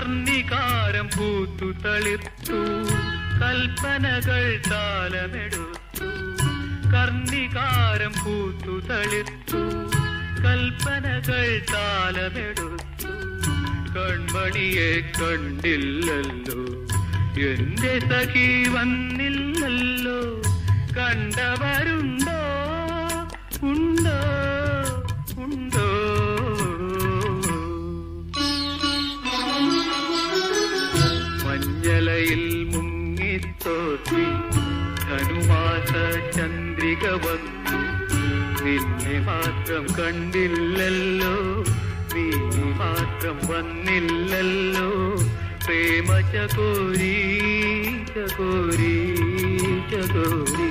കർണികാരം പൂത്തു തളിർത്തു കൽപ്പനകൾ താലമെടുത്തു കർണികാരം പൂത്തു തളിർത്തു കൽപ്പനകൾ താലമെടുത്തു കൺമണിയെ കണ്ടില്ലല്ലോ എന്റെ സഖി വന്നില്ലല്ലോ കണ്ടവരുണ്ടോ ഉണ്ടോ ഉണ്ടോ മഞ്ഞളയിൽ മുങ്ങിത്തോത്തി ധനുമാസ ചന്ദ്രിക വന്നു നിന്നെ മാത്രം കണ്ടില്ലല്ലോ നീ മാത്രം വന്നില്ലല്ലോ പ്രേമ ചകോരി ചകോരി ചകോരി